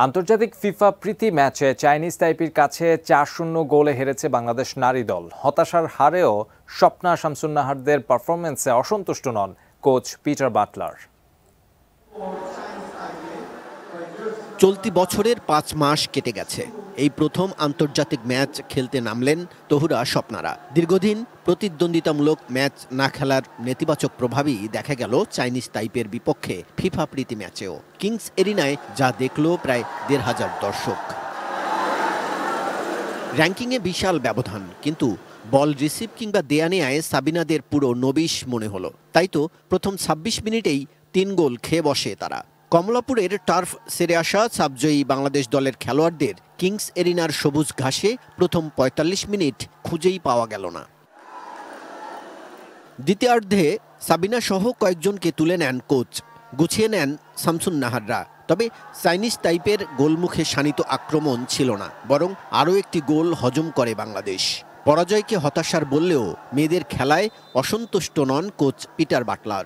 আন্তর্জাতিক ফিফা প্রীতি ম্যাচে চাইনিজ তাইপির কাছে ৪-০ গোলে হেরেছে বাংলাদেশ নারী দল। হতাশার হারেও স্বপ্না শামসুন্নাহারদের পারফরম্যান্সে অসন্তুষ্ট নন কোচ পিটার বাটলার। চলতি বছরের ৫ মাস কেটে গেছে। এই প্রথম আন্তর্জাতিক ম্যাচ খেলতে নামলেন তহুরা স্বপ্নারা। দীর্ঘদিন প্রতিদ্বন্দ্বিতামূলক ম্যাচ না খেলার নেতিবাচক প্রভাবই দেখা গেল চাইনিজ তাইপের বিপক্ষে ফিফা প্রীতি ম্যাচেও। কিংস এরিনায় যা দেখল প্রায় ১৫০০ দর্শক। র্যাঙ্কিংয়ে বিশাল ব্যবধান, কিন্তু বল রিসিভ কিংবা দেয়া নেয়ায় সাবিনাদের পুরো নবিশ মনে হলো। তাই তো প্রথম ২৬ মিনিটেই ৩ গোল খেয়ে বসে তারা। কমলাপুরের টার্ফ সেরে আসা সাবজয়ী বাংলাদেশ দলের খেলোয়াড়দের কিংস এরিনার সবুজ ঘাসে প্রথম ৪৫ মিনিট খুঁজেই পাওয়া গেল না। দ্বিতীয়ার্ধে সাবিনা সহ কয়েকজনকে তুলে নেন কোচ, গুছিয়ে নেন শামসুন্নাহাররা। তবে চাইনিজ তাইপের গোলমুখে শানিত আক্রমণ ছিল না, বরং আরও একটি গোল হজম করে বাংলাদেশ। পরাজয়কে হতাশার বললেও মেয়েদের খেলায় অসন্তুষ্ট নন কোচ পিটার বাটলার।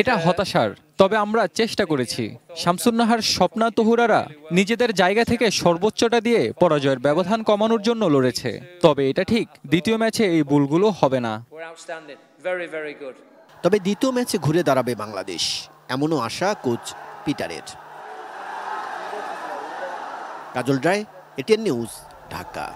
এটা হতাশার, তবে আমরা চেষ্টা করেছি। শামসুন্নাহার, স্বপ্না, তহুরারা নিজেদের জায়গা থেকে সর্বোচ্চটা দিয়ে পরাজয়ের ব্যবধান কমানোর জন্য লড়েছে। তবে এটা ঠিক, দ্বিতীয় ম্যাচে এই ভুলগুলো হবে না। তবে দ্বিতীয় ম্যাচে ঘুরে দাঁড়াবে বাংলাদেশ, এমনও আশা কোচ পিটারের। কাজল রায়, এটিএন নিউজ, ঢাকা।